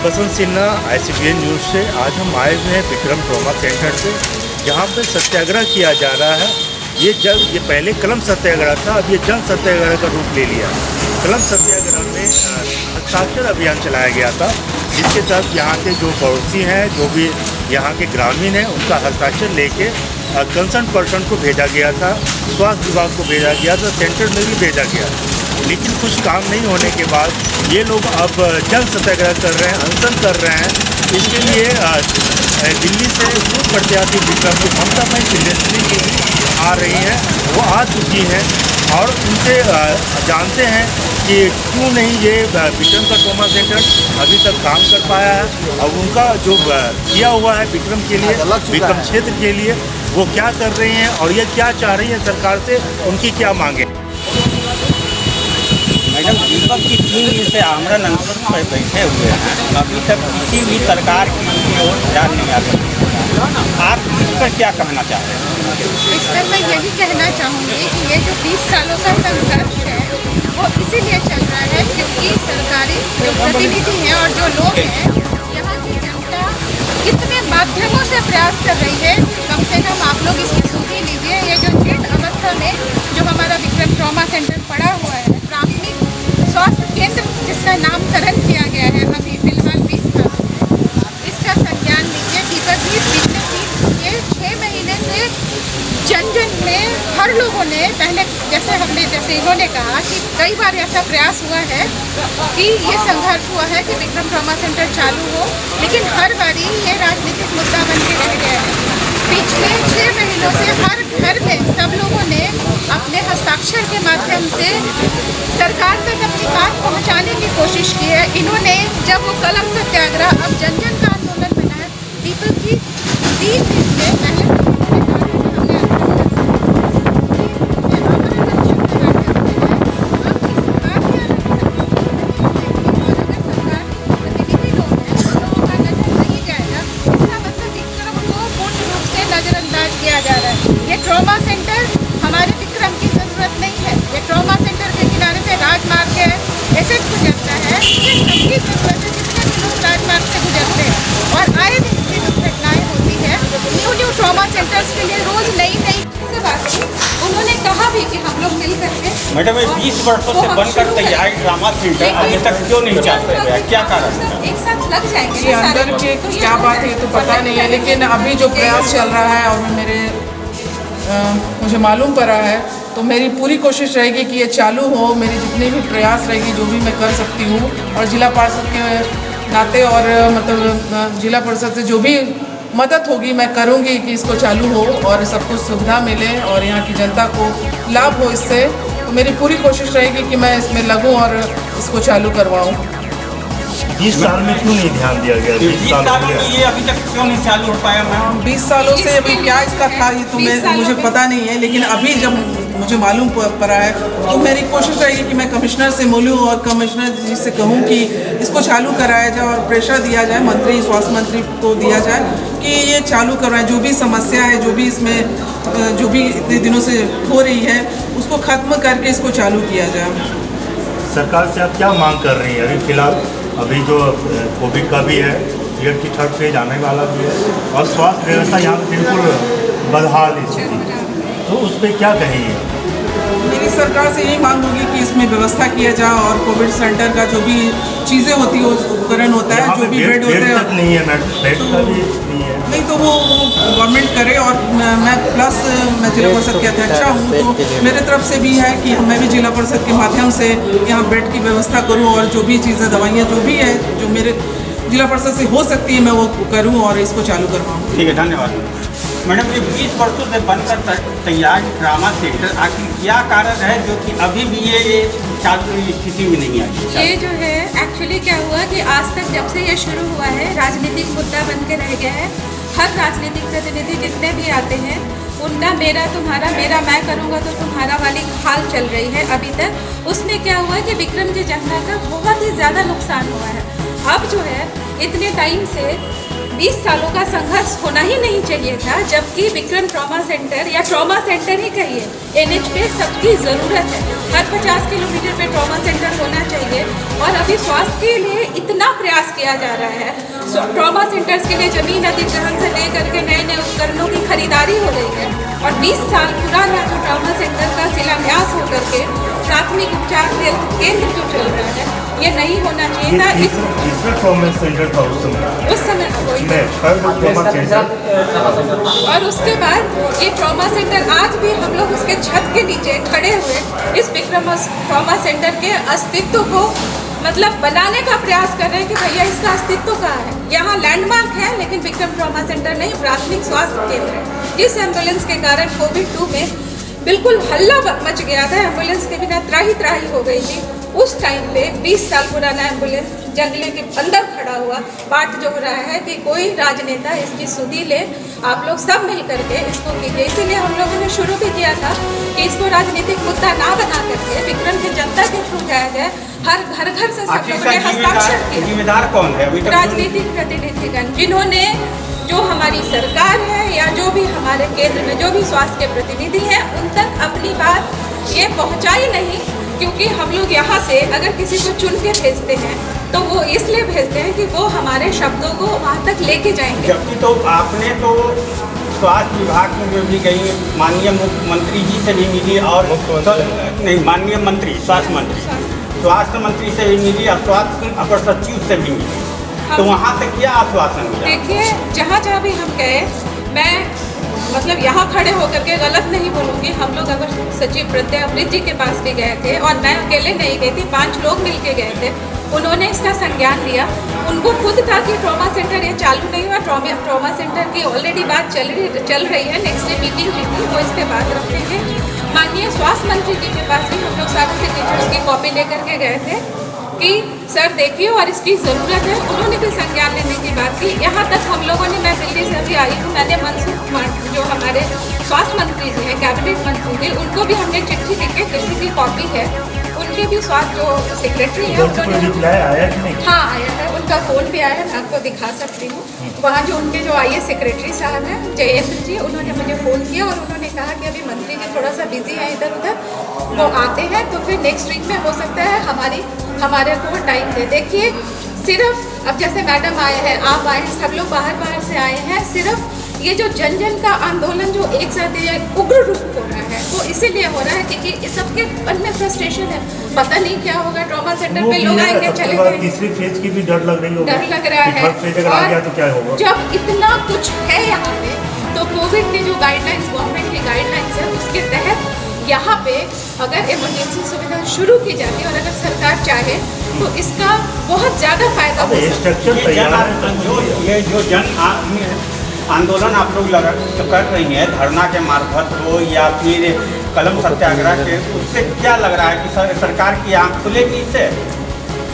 बसंत Sinha ICPN news से। आज हम आए हुए हैं विक्रम ट्रॉमा सेंटर से, जहां पर सत्याग्रह किया जा रहा है। ये पहले कलम सत्याग्रह था, अब ये जन सत्याग्रह का रूप ले लिया। कलम सत्याग्रह में हस्ताक्षर अभियान चलाया गया था, जिसके तहत यहाँ के जो पड़ोसी हैं, जो भी यहाँ के ग्रामीण हैं, उनका हस्ताक्षर लेके कंसर्न पर्सन को भेजा गया था, स्वास्थ्य विभाग को भेजा गया था, सेंटर में भी भेजा गया। लेकिन कुछ काम नहीं होने के बाद ये लोग अब जन सत्याग्रह कर रहे हैं, अनशन कर रहे हैं। इसके लिए दिल्ली से पूर्व प्रत्याशी विक्रम की ममता चिल्ड्रेन की आ रही हैं, वो आ चुकी हैं और उनसे जानते हैं कि क्यों नहीं ये विक्रम का ट्रॉमा सेंटर अभी तक काम कर पाया है, और उनका जो किया हुआ है विक्रम के लिए, विक्रम क्षेत्र के लिए, वो क्या कर रही हैं और ये क्या चाह रही हैं सरकार से, उनकी क्या मांगे। मैडम, दीपक की 3 दिन से आमरण अनशन पर बैठे हुए हैं, अभी तक किसी भी सरकार की ओर ध्यान नहीं आ रही। आप इस पर क्या कहना चाहते हैं? इस पर मैं यही कहना चाहूँगी कि ये जो 20 सालों का संघर्ष है वो इसीलिए चल रहा है क्योंकि सरकारी जो प्रतिनिधि हैं और जो लोग हैं, यहाँ की जनता कितने माध्यमों से प्रयास कर रही है। कम से कम आप लोग इसकी सुन ही लीजिए। ये जो जीर्ण अवस्था में जो हमारा विक्रम ट्रॉमा सेंटर पड़ा हुआ है, प्राथमिक स्वास्थ्य केंद्र जिसका नामकरण किया गया है अभी फिलहाल 20 साल, इसका संज्ञान लीजिए। दीपक जी, पिछले 6 महीने से जन में हर लोगों ने पहले जैसे इन्होंने कहा कि कई बार ऐसा प्रयास हुआ है कि ये संघर्ष हुआ है कि विक्रम ट्रॉमा सेंटर चालू हो, लेकिन हर बारी ये राजनीतिक मुद्दा बन के रह गया है। पिछले 6 महीनों से हर घर में सब लोगों ने अपने हस्ताक्षर के माध्यम से सरकार तक अपनी बात पहुंचाने की कोशिश की है। इन्होंने जब वो कलम सत्याग्रह अब जन जन का आंदोलन बनाया, दीपक जी 3 दिन से पहले ट्रॉमा सेंटर हमारे विक्रम की ज़रूरत नहीं है। ये ट्रॉमा सेंटर के किनारे पे राजमार्ग है, एसेट गुजरता है, ये सबकी ज़रूरत है जितने भी लोग राजमार्ग से गुजरते हैं, और आए दिन इतनी दुर्घटनाएँ होती है। न्यू ट्रॉमा सेंटर्स के लिए रोज़ नई से बात की। उन्होंने कहा भी कि हम लोग मिल करके। मैडम, ये 20 वर्षों से बनकर तैयार ट्रॉमा सेंटर अभी तक क्यों नहीं चालू हुआ है, क्या कारण है? एक साथ लग जाएंगे ये अंदर के क्या बात है तो पता नहीं है, लेकिन अभी जो प्रयास चल रहा है और मुझे मालूम पड़ा है, तो मेरी पूरी कोशिश रहेगी कि ये चालू हो। मेरी जितने भी प्रयास रहेगी, जो भी मैं कर सकती हूँ, और जिला पार्षद के नाते और मतलब जिला परिषद से जो भी मदद होगी मैं करूँगी कि इसको चालू हो और सबको सुविधा मिले और यहाँ की जनता को लाभ हो इससे। तो मेरी पूरी कोशिश रहेगी कि मैं इसमें लगूँ और इसको चालू करवाऊँ। 20 साल में क्यों नहीं ध्यान दिया गया? 20 सालों में ये अभी तक क्यों नहीं चालू हो पाया? मैम, 20 सालों से अभी क्या इसका था ये तो मुझे पता नहीं है, लेकिन अभी जब मुझे मालूम पड़ा है तो मेरी कोशिश रहेगी कि मैं कमिश्नर से मिलूं और कमिश्नर जी से कहूं कि इसको चालू कराया जाए और प्रेशर दिया जाए, मंत्री, स्वास्थ्य मंत्री को दिया जाए कि ये चालू करवाएं। जो भी समस्या है, जो भी इसमें जो भी इतने दिनों से हो रही है, उसको ख़त्म करके इसको चालू किया जाए। सरकार से आप क्या मांग कर रही हैं? अभी फिलहाल अभी जो कोविड का भी है, पीरियड की 3rd फेज आने वाला भी है, और स्वास्थ्य व्यवस्था यहाँ बिल्कुल बदहाल स्थिति, तो उस पर क्या कहेंगे? मेरी सरकार से यही मांग होगी कि इसमें व्यवस्था किया जाए और कोविड सेंटर का जो भी चीज़ें होती है, उपकरण होता है, जो भी बेड होते हैं, नहीं है बेड का भी नहीं है, नहीं तो वो गवर्नमेंट करे। और मैं जिला परिषद की अध्यक्षा हूँ, तो मेरे तरफ से भी है कि मैं भी जिला परिषद के माध्यम से यहाँ बेड की व्यवस्था करूँ और जो भी चीज़ें, दवाइयाँ जो भी है, जो मेरे जिला परिषद से हो सकती है, मैं वो करूँ और इसको चालू करवाऊँ। ठीक है, धन्यवाद। मैडम, ये 20 वर्षों से बनकर तैयार ट्रॉमा सेंटर आखिर क्या कारण है जो कि अभी भी ये चालू स्थिति में नहीं आई? ये जो है एक्चुअली क्या हुआ कि आज तक जब से ये शुरू हुआ है, राजनीतिक मुद्दा बन के रह गया है। हर राजनीतिक प्रतिनिधि जितने भी आते हैं, उनका मेरा तुम्हारा, मेरा मैं करूँगा तो तुम्हारा वाली हाल चल रही है अभी तक। उसमें क्या हुआ कि विक्रम की जनता का बहुत ही ज़्यादा नुकसान हुआ है। अब जो है इतने टाइम से 20 सालों का संघर्ष होना ही नहीं चाहिए था, जबकि विक्रम ट्रॉमा सेंटर या ट्रॉमा सेंटर ही कहिए, NH पे सबकी ज़रूरत है। हर 50 किलोमीटर पे ट्रॉमा सेंटर होना चाहिए और अभी स्वास्थ्य के लिए इतना प्रयास किया जा रहा है। ट्रॉमा सेंटर्स के लिए ज़मीन अधिग्रहण से लेकर के नए नए उपकरणों की खरीदारी हो रही है और 20 साल पुराना जो ट्रॉमा सेंटर का शिलान्यास होकर के प्राथमिक उपचार केंद्र जो चल रहा है, ये नहीं होना चाहिए था। इसमें ट्रॉमा सेंटर था उस समय और उसके बाद ये ट्रॉमा सेंटर आज भी हम लोग उसके छत के नीचे खड़े हुए इस विक्रम ट्रॉमा सेंटर के अस्तित्व को मतलब बनाने का प्रयास कर रहे हैं कि भैया इसका अस्तित्व कहाँ है। यहाँ लैंडमार्क है लेकिन विक्रम ट्रॉमा सेंटर नहीं, प्राथमिक स्वास्थ्य केंद्र है। जिस एम्बुलेंस के कारण कोविड-2 में बिल्कुल हल्ला मच गया था, एम्बुलेंस के बिना त्राही त्राही हो गई थी, उस टाइम पे 20 साल पुराना एम्बुलेंस जंगले के अंदर खड़ा हुआ बाट जो रहा है कि कोई राजनेता इसकी सुधी ले, आप लोग सब मिल करके इसको कीजिए। इसीलिए हम लोगों ने शुरू भी किया था कि इसको राजनीतिक मुद्दा ना बना करके विक्रम की जनता के थ्रू जाया जाए। हर घर घर से सब लोगों ने हस्ताक्षर किया। जिम्मेदार कौन है? राजनीतिक प्रतिनिधिगण, जिन्होंने जो हमारी सरकार है या जो भी हमारे केंद्र में जो भी स्वास्थ्य के प्रतिनिधि हैं, उन तक अपनी बात ये पहुंचाई नहीं, क्योंकि हम लोग यहाँ से अगर किसी को चुन के भेजते हैं तो वो इसलिए भेजते हैं कि वो हमारे शब्दों को वहाँ तक लेके जाएंगे। जबकि तो आपने तो स्वास्थ्य विभाग में भी गई, माननीय मुख्यमंत्री जी से भी मिली और नहीं माननीय मंत्री स्वास्थ्य मंत्री से भी मिली और स्वास्थ्य अपर सचिव से भी मिली, तो वहाँ से क्या आश्वासन मिला? देखिए, जहाँ जहाँ भी हम गए, मैं मतलब यहाँ खड़े होकर के गलत नहीं बोलूँगी, हम लोग अगर सचिव प्रत्यय अमृत जी के पास भी गए थे और मैं अकेले नहीं गई थी, 5 लोग मिल के गए थे, उन्होंने इसका संज्ञान लिया। उनको खुद था कि ट्रॉमा सेंटर ये चालू नहीं हुआ, ट्रॉमा सेंटर की ऑलरेडी बात चल रही है, नेक्स्ट डे मीटिंग हुई थी, वो इसके बाद रखेंगे। माननीय स्वास्थ्य मंत्री जी के पास भी हम लोग सारे सिग्नेचर्स की कॉपी लेकर के गए थे कि सर देखिए और इसकी ज़रूरत है, उन्होंने भी संज्ञान लेने की बात की। यहाँ तक हम लोगों ने, मैं दिल्ली से अभी आई हूँ, मैंने मनसुख जो हमारे स्वास्थ्य मंत्री जी हैं, कैबिनेट मंत्री जी, उनको भी हमने चिट्ठी लिख के किसी की कॉपी है, उनके भी स्वास्थ्य जो सेक्रेटरी है उन्होंने आया कि नहीं? हाँ आया है, उनका फ़ोन भी आया है, मैं आपको दिखा सकती हूँ। वहाँ जो उनके जो IAS सेक्रेटरी साहब हैं जयेंद्र जी, उन्होंने मुझे फ़ोन किया और उन्होंने कहा कि अभी मंत्री जी थोड़ा सा बिजी हैं इधर उधर, वो आते हैं तो फिर नेक्स्ट वीक में हो सकता है हमारे को टाइम दे। देखिए, सिर्फ अब जैसे मैडम आए हैं, आप आए हैं, सब लोग बाहर से आए हैं, सिर्फ ये जो जन जन का आंदोलन जो एक साथ ये उग्र रूप हो रहा है, वो इसीलिए हो रहा है क्योंकि इस सबके मन में फ्रस्ट्रेशन है, पता नहीं क्या होगा, ट्रॉमा सेंटर पे लोग आएंगे चले गए, तीसरी फेज की भी डर लग रही होगी, डर लग रहा है। फेज अगर आ गया तो क्या होगा? जब इतना कुछ है यहाँ पे, तो कोविड की जो गाइडलाइंस, गवर्नमेंट की गाइडलाइंस है, उसके तहत यहाँ पे अगर इमरजेंसी सुविधा शुरू की जाती और अगर सरकार चाहे तो इसका बहुत ज़्यादा फायदा हो सकता है। ये जो जन आंदोलन आप लोग कर रही हैं, धरना के मार्फत हो या फिर कलम सत्याग्रह के, उससे क्या लग रहा है कि सरकार की आंख खुलेगी? इससे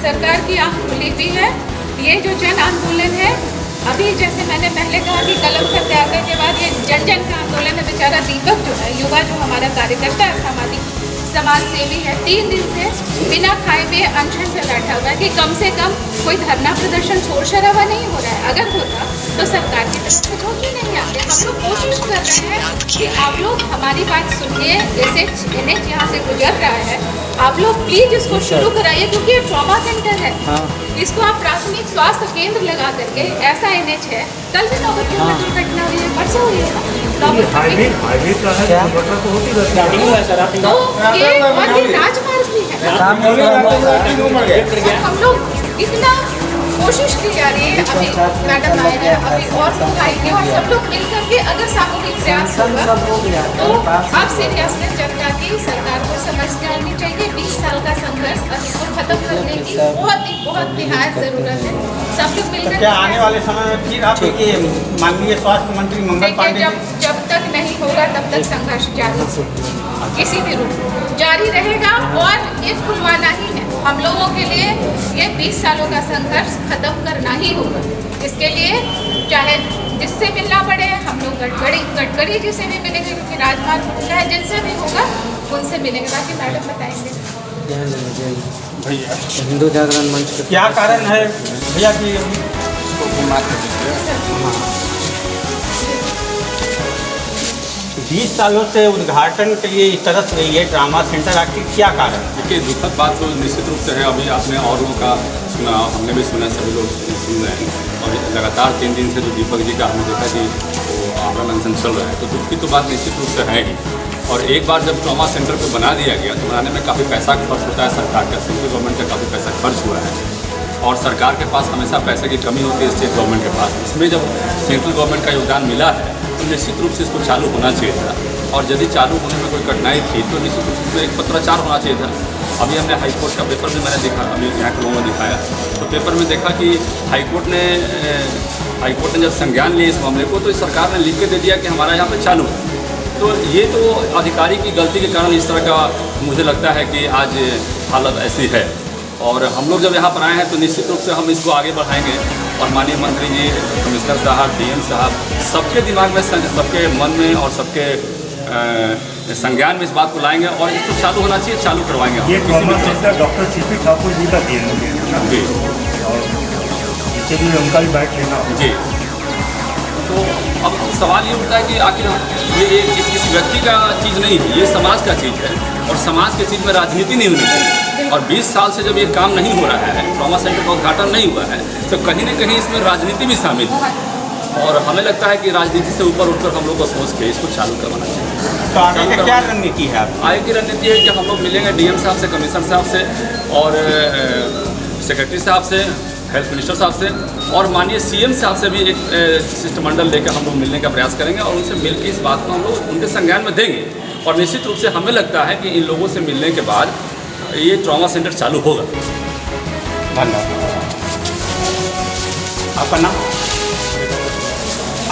सरकार की आंख खुली भी है। ये जो जन आंदोलन है, अभी जैसे मैंने पहले कहा कि कलम सत्याग्रह के बाद ये जन जन का आंदोलन है। बेचारा दीपक जो है, युवा जो हमारा कार्यकर्ता है, सामाजिक समाज सेवी है, 3 दिन से बिना खाए पिए अनशन पे बैठा हुआ है कि कम से कम कोई धरना प्रदर्शन शोर शराबा नहीं हो रहा है। अगर होता तो सरकार की तरफ से क्यों नहीं आते? हम लोग कोशिश कर रहे हैं कि आप लोग हमारी बात सुनिए। जैसे NH यहाँ से गुजर रहा है, आप लोग प्लीज इसको शुरू कराइए, क्योंकि ये ट्रॉमा सेंटर है। इसको आप प्राथमिक स्वास्थ्य केंद्र लगा करके, ऐसा NH है, कल भी नौबत में दुर्घटना हुई है, परसों हुई है, हाईवे का है, दुर्घटना तो होती रहती है। तो ये और ये राजमार्ग भी है। हम लोग इतना कोशिश की जा रही है, अभी मैडम आए हैं, अभी और लोग आएंगे और सब लोग मिल करके अगर सामूहिक प्रयास होगा तो अब सीरियसनेस जनता की सरकार को समझ में आनी चाहिए। 20 साल का संघर्ष और इसको खत्म करने की बहुत निहायत जरूरत है। सब लोग मिलकर क्या आने वाले समय में फिर आप माननीय स्वास्थ्य मंत्री मंगल पांडे जब तक नहीं होगा तब तक संघर्ष जारी, किसी भी रूप जारी रहेगा और ये खुलवाना ही है हम लोगों के लिए। ये 20 सालों का संघर्ष खत्म करना ही होगा। इसके लिए चाहे जिससे मिलना पड़े, हम लोग गडकरी जी से भी मिलेंगे, क्योंकि राजमार्ग चाहे जिनसे भी होगा उनसे मिलेंगे। बाकी मैडम बताएंगे। भैया हिंदू जागरण मंच क्या कारण है भैया कि उसको गुमराह कर दीजिए। 20 सालों से उद्घाटन के लिए इस तरह से ये ड्रामा सेंटर, आखिर क्या कारण है? देखिए, दुखद बात तो निश्चित रूप से है। अभी आपने और लोगों का सुना, हमने भी सुना, सभी लोग सुन रहे हैं। और लगातार 3 दिन से जो दीपक जी का हमने देखा कि वो आमरण अनशन चल रहा है, तो दुख की तो बात निश्चित रूप से है ही। और एक बार जब ट्रॉमा सेंटर को बना दिया गया तो बनाने में काफ़ी पैसा खर्च होता है सरकार का, सेंट्रल गवर्नमेंट का काफ़ी पैसा खर्च हुआ है। और सरकार के पास हमेशा पैसे की कमी होती है स्टेट गवर्नमेंट के पास। इसमें जब सेंट्रल गवर्नमेंट का योगदान मिला है तो निश्चित रूप से इसको चालू होना चाहिए था। और यदि चालू होने में कोई कठिनाई थी तो निश्चित रूप से एक पत्राचार होना चाहिए था। अभी हमने हाईकोर्ट का पेपर भी मैंने देखा, अभी यहाँ के लोगों ने दिखाया, तो पेपर में देखा कि हाईकोर्ट ने जब संज्ञान लिया इस मामले को तो सरकार ने लिख के दे दिया कि हमारा यहाँ पे चालू है। तो ये तो अधिकारी की गलती के कारण इस तरह का मुझे लगता है कि आज हालत ऐसी है। और हम लोग जब यहाँ पर आए हैं तो निश्चित रूप से हम इसको आगे बढ़ाएंगे। और माननीय मंत्री जी, कमिश्नर साहब, डीएम साहब, सबके दिमाग में, सबके मन में और सबके संज्ञान में इस बात को लाएंगे और इसको चालू होना चाहिए, चालू करवाएंगे। ये trauma centre doctor CP Thakur ji का दिए जी, और नीचे भी उनका भी बैठ लेना जी। तो अब सवाल ये उठता है कि आखिर ये किसी व्यक्ति का चीज़ नहीं है, ये समाज का चीज़ है। और समाज के चीज़ में राजनीति नहीं होनी चाहिए। और 20 साल से जब ये काम नहीं हो रहा है, ट्रॉमा सेंटर का उद्घाटन नहीं हुआ है, तो कहीं ना कहीं इसमें राजनीति भी शामिल है। और हमें लगता है कि राजनीति से ऊपर उठकर हम लोग को सोच के इसको चालू करवाना चाहिए। तो आगे का क्या रणनीति है आपकी? आगे की रणनीति है कि हम लोग मिलेंगे डीएम साहब से, कमिश्नर साहब से और सेक्रेटरी साहब से, हेल्थ मिनिस्टर साहब से और माननीय सीएम साहब से भी एक शिष्टमंडल लेकर हम लोग मिलने का प्रयास करेंगे और उनसे मिलकर इस बात को हम लोग उनके संज्ञान में देंगे। और निश्चित रूप से हमें लगता है कि इन लोगों से मिलने के बाद ये ट्रॉमा सेंटर चालू होगा। धन्यवाद। आपका नाम?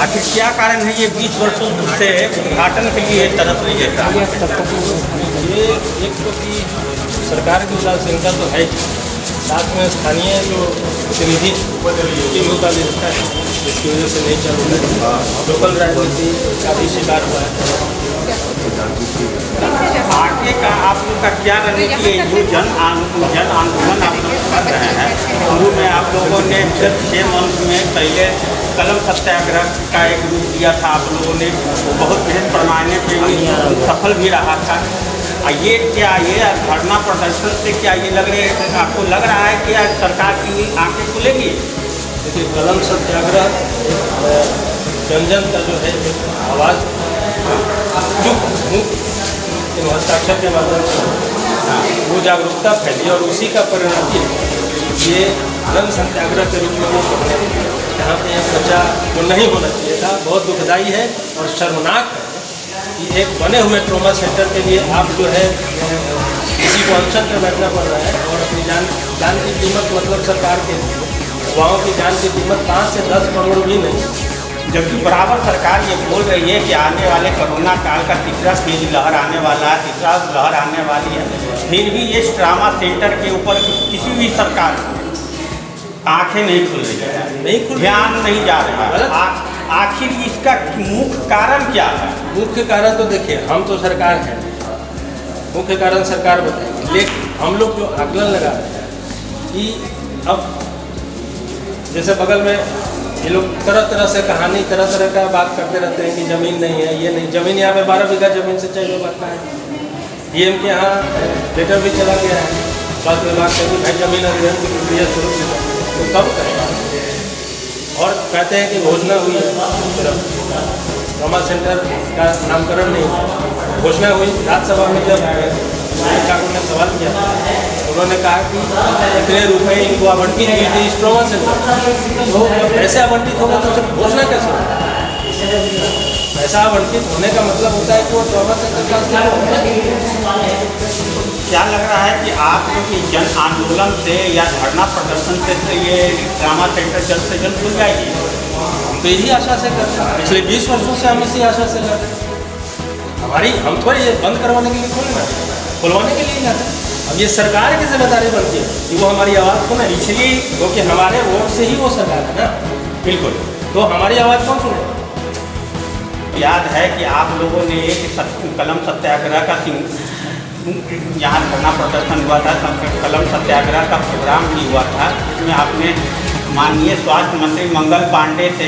आखिर क्या कारण है ये 20 वर्षों से उद्घाटन के लिए तरफ नहीं देता? ये एक तो कि सरकार की उदार सेंटर तो है, साथ में स्थानीय जो प्रतिनिधि टीमों का भी रहता है, जिसकी वजह से नहीं चल रहा है। लोकल राजनीति का भी शिकार हुआ है। आगे का आप लोग का क्या रणनीति है? जो जन आंदोलन आप लोग कर रहे हैं, शुरू में आप लोगों ने 6 मंथ में पहले कलम सत्याग्रह का एक रूप दिया था, आप लोगों ने बहुत बृहद पैमाने पे सफल भी रहा था। ये क्या, ये धरना प्रदर्शन से क्या ये आपको लग रहा है कि आज सरकार की आंखें खुलेगी? देखिए, कलम सत्याग्रह जन जन का जो है आवाज़ चुप हस्ताक्षर के माध्यम से वो जागरूकता फैली और उसी का परिणाम ये कलम सत्याग्रह के रूप में वो यहाँ पे एक बच्चा जो नहीं होना चाहिए था। बहुत दुखदाई है और शर्मनाक है कि एक बने हुए ट्रॉमा सेंटर के लिए आप जो है किसी को अनशन पर बैठना पड़ रहा है और अपनी जान की कीमत, मतलब सरकार के युवाओं की जान की कीमत 5 से 10 करोड़ भी नहीं। जबकि बराबर सरकार ये बोल रही है कि आने वाले कोरोना काल का तीसरा फेज लहर आने वाला है, तीसरा लहर आने वाली है, फिर भी ये ट्रॉमा सेंटर के ऊपर किसी भी सरकार आंखें नहीं खुल रही है, नहीं खुल, ध्यान नहीं जा रहा है। आखिर इसका मुख्य कारण क्या है? मुख्य कारण तो देखिए, हम तो सरकार हैं, मुख्य कारण सरकार बताएगी, लेकिन हम लोग जो आकलन लगा रहे हैं कि अब जैसे बगल में ये लोग तरह तरह से कहानी, तरह तरह का बात करते रहते हैं कि ज़मीन नहीं है, ये नहीं। ज़मीन यहाँ पे 12 बीघा ज़मीन से चाहिए बनता है। डीएम के यहाँ लेटर भी चला गया है स्वास्थ्य विभाग से कि भाई ज़मीन अधिग्रहण की प्रक्रिया शुरू की जाए, तो कब करेगा? और कहते हैं कि घोषणा हुई है, ट्रॉमा सेंटर का नामकरण नहीं हुआ। घोषणा हुई राज्यसभा में, जब ठाकुर ने सवाल किया उन्होंने कहा कि इतने रुपए इनको आवंटित हुई थी इस ट्रॉमा सेंटर, तो पैसे आवंटित होगा तो सिर्फ घोषणा कैसे होगा? पैसा आवंटित होने का मतलब होता है कि वो ट्रॉमा सेंटर का क्या लग रहा है कि आप लोग की जन आंदोलन से या धरना प्रदर्शन से ये ट्रॉमा सेंटर जल्द से जल्द खुल जाएगी? तो यही आशा से करते हैं, पिछले 20 वर्षों से हम इसी आशा से करते हैं। हम थोड़ी ये बंद करवाने के लिए खुलवाने के लिए जाते हैं। अब ये सरकार की जिम्मेदारी बनती है कि वो हमारी आवाज़ सुने, इसलिए क्योंकि हमारे वोट से ही वो सरकार है ना। बिल्कुल। तो हमारी आवाज़ कौन सुने? याद है कि आप लोगों ने एक कलम सत्याग्रह का यहाँ धरना प्रदर्शन हुआ था, कलम सत्याग्रह का प्रोग्राम भी हुआ था, जिसमें आपने माननीय स्वास्थ्य मंत्री मंगल पांडे से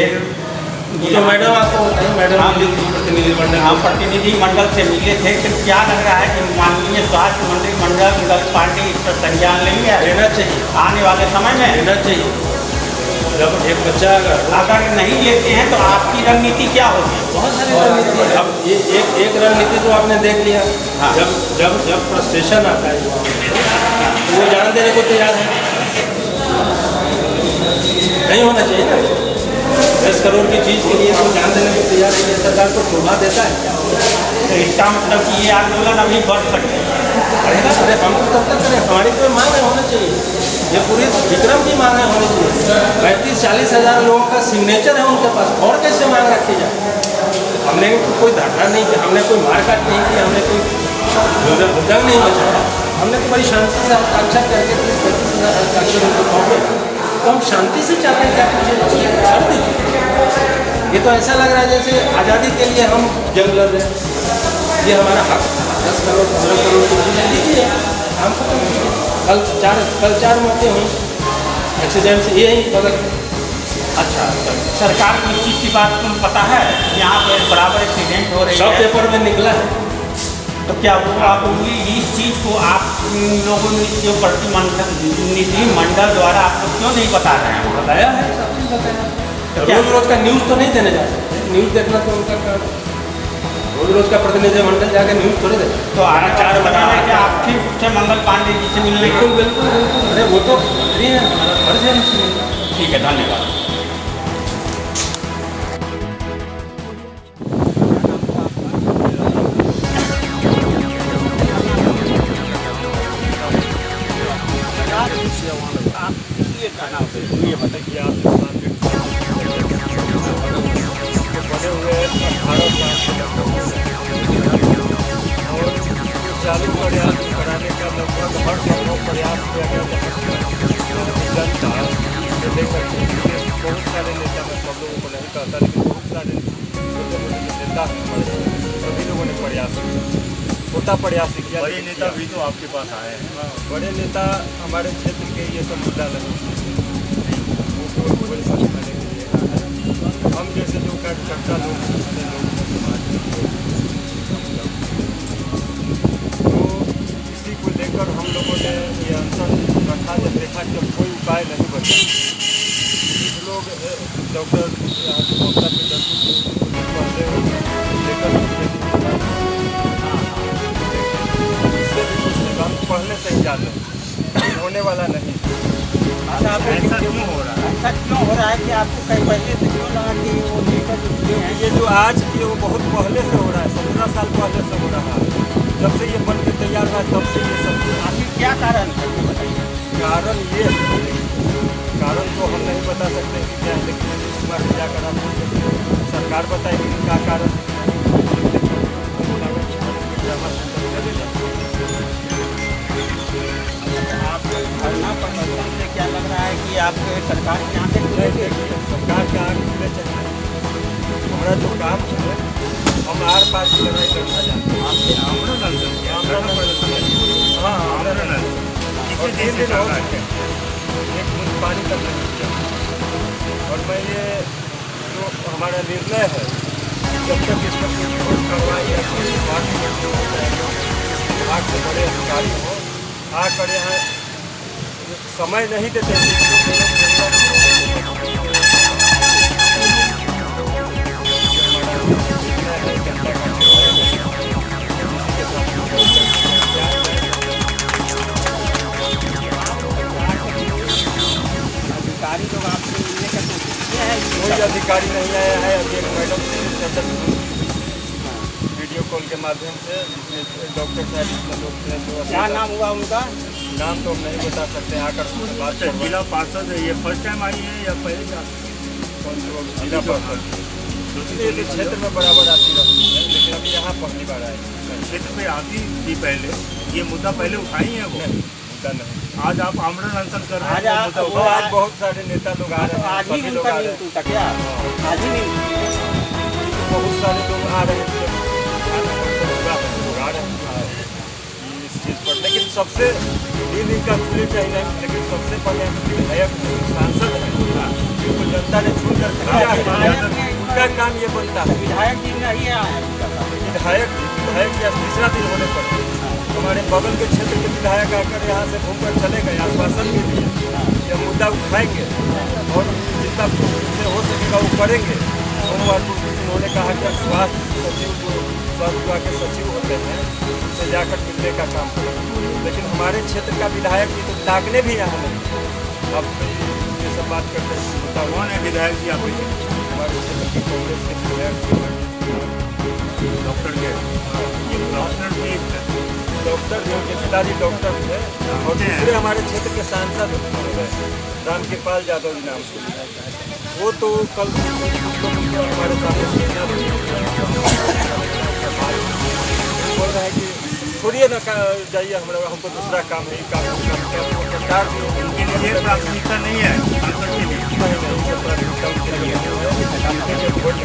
तो मैडम आपको बताइए, मैडम प्रतिनिधिमंडल हम प्रतिनिधिमंडल से मिले थे, तो क्या लग रहा है कि माननीय स्वास्थ्य मंत्री मंगल पांडे इस पर संज्ञान लेंगे? लेना चाहिए, आने वाले समय में लेना चाहिए। जब एक बच्चा अगर नहीं लेते हैं तो आपकी रणनीति क्या होगी? बहुत सारी रणनीति है। अब ये एक रणनीति तो आपने देख लिया। हाँ। जब फ्रस्ट्रेशन आता है तो वो जान देने को तैयार है। नहीं होना चाहिए ना, 10 करोड़ की चीज़ के लिए तो जान देने को तैयार है। सरकार को शोभा देता है, तो इसका मतलब कि ये आंदोलन अभी बढ़ सकते हैं। अरे हम तो तब तक करें, हमारी कोई मांग होनी चाहिए। ये पूरी विक्रम की मांग होनी चाहिए। 35-40 हज़ार लोगों का सिग्नेचर है उनके पास, और कैसे मांग रखी जाए? हमने कोई धरना नहीं किया, हमने कोई मारकाट नहीं किया, हमने कोई भुजंग नहीं बचाया। हमने तो बड़ी शांति से हस्ताक्षर करके 35 हज़ार हस्ताक्षर उनको सौंपे। तो हम शांति से चाहते हैं कि आप मुझे छोड़ दीजिए। ये तो ऐसा लग रहा है जैसे आज़ादी के लिए हम जंग लड़ रहे हैं। ये हमारा हक 10 करोड़ 15 करोड़ की चीज़ें दीजिए, हम खत्म कीजिए। कल चार मौतें हुई एक्सीडेंट से, यही बगल। अच्छा, सरकार को इस चीज़ की बात तुम पता है? यहाँ पर बराबर एक्सीडेंट हो रही सब है, पेपर में निकला है। तो क्या वो आप इस चीज़ को आप लोगों ने जो प्रतिनिधिमंडल द्वारा आपको क्यों नहीं बता रहे हैं? बताया है, सब चीज़ बताया है। रोज का न्यूज़ तो नहीं देने जा सकते, न्यूज़ देखना तो उनका काम। रोज का प्रतिनिधिमंडल जाकर न्यूज़ थोड़ी देते। तो आचार बताना कि आप फिर से मंगल पांडे जी से मिलने बिल्कुल बिल्कुल बिल्कुल। अरे वो तो फ्री है, हमारा फर्ज है उनसे मिलना। ठीक है, धन्यवाद। चालू प्रयास कराने का लगभग हर संभव प्रयास किया गया। जनता को लेकर बहुत सारे नेता, मैं सब लोगों को नहीं कहता, लेकिन बहुत सारे छोटे मोटे नेता सभी लोगों ने प्रयास किया, छोटा प्रयास किया। बड़े नेता भी तो आपके पास आए हैं। हाँ, बड़े नेता हमारे क्षेत्र के ये सब मुद्दा नहीं, हम जैसे जो कार्यकर्ता लोग इसी को लेकर हम लोगों ने ये अनशन रखा। जब देखा कि अब कोई उपाय नहीं बचा, कुछ लोग डॉक्टर ममता पहले लेकर इससे भी कुछ हम पहले से ही जान रहे होने वाला नहीं। अच्छा, आप ऐसा क्यों हो रहा है? ऐसा क्यों हो रहा है कि आपको कहीं पहले से क्यों लगा कि वो लेकर ये जो आज की वो बहुत पहले से हो रहा है, 17 साल पहले से हो रहा है। जब से ये बन के तैयार हुआ तब से ये सब। आखिर क्या कारण है बताइए? कारण ये है, कारण तो हम नहीं बता सकते कि क्या है, लेकिन नीतीश कुमार क्या करा सरकार बताएगी क्या कारण। आप धरना प्रदर्शन से क्या लग रहा है कि आप सरकार के यहाँ से खुलेंगे? सरकार के आगे खुले चाहिए। हमारा जो काम है, हम आर पार की लड़ाई करना चाहते हैं। हाँ, और 3 दिन हो गए, एक बूंद पानी तक नहीं किया। और मैं ये जो हमारा निर्णय है, जब तक इस पर कोई ठोस कार्रवाई या कोई विभाग से बड़े अधिकारी हो आकर यहाँ समय नहीं देते अधिकारी लोग आपसे मिलने का कोई अधिकारी नहीं आया है। अभी एक मैडम वीडियो कॉल के माध्यम से, जिसमें डॉक्टर साहब जितने लोग थे, जो क्या नाम हुआ उनका? नाम तो हम नहीं बता सकते। आकर बात कर जिला पार्षद ये फर्स्ट टाइम आई है या पहले जिला पार्षद ये क्षेत्र में बराबर आती रहती है, लेकिन अभी यहाँ पहली बार आए। क्षेत्र में आती थी पहले, ये मुद्दा पहले उठाई है वो मुद्दा नहीं। आज आप आमरण अनशन कर रहे आज हैं, आप- मुद्दा वो उठा- आज बहुत सारे नेता लोग आ रहे हैं, आज ही सभी लोग उनका आ रहे न्यूज़ हैं, उनका क्या? आज ही नहीं बहुत सारे लोग आ रहे हैं, लोग आ रहे हैं इस चीज़ पर। लेकिन सबसे दिन इनका खुले चाहिए, लेकिन सबसे पहले विधायक सांसद है जनता ने चुन कर भेजा है, उनका काम ये बनता है। विधायक जी नहीं आए विधायक या तीसरा दिन होने पर हमारे बगल के क्षेत्र के विधायक आकर यहाँ से घूमकर चले गए आश्वासन के लिए यह मुद्दा उठाएंगे और जितना से हो सकेगा वो करेंगे। सोमवार को उन्होंने कहा कि स्वास्थ्य सचिव जो स्वास्थ्य विभाग के सचिव होते हैं उनसे जाकर मिलने का काम करेंगे, लेकिन हमारे क्षेत्र का विधायक जी तो ताकने भी यहाँ नहीं। अब ये सब बात करते हैं। कौन है विधायक जी आपके? हमारे क्षेत्र के कांग्रेस के विधायक डॉक्टर के ये डॉक्टर भी डॉक्टर जो के पिताजी डॉक्टर थे और दूसरे हमारे क्षेत्र के सांसद हैं रामकृपाल यादव जी नाम से, वो तो कल हमारे सामने बोल रहा है कि छोड़िए ना जाइए, हमको दूसरा काम है, काम सरकार उनके लिए प्राथमिकता नहीं है सांसद के लिए। वोट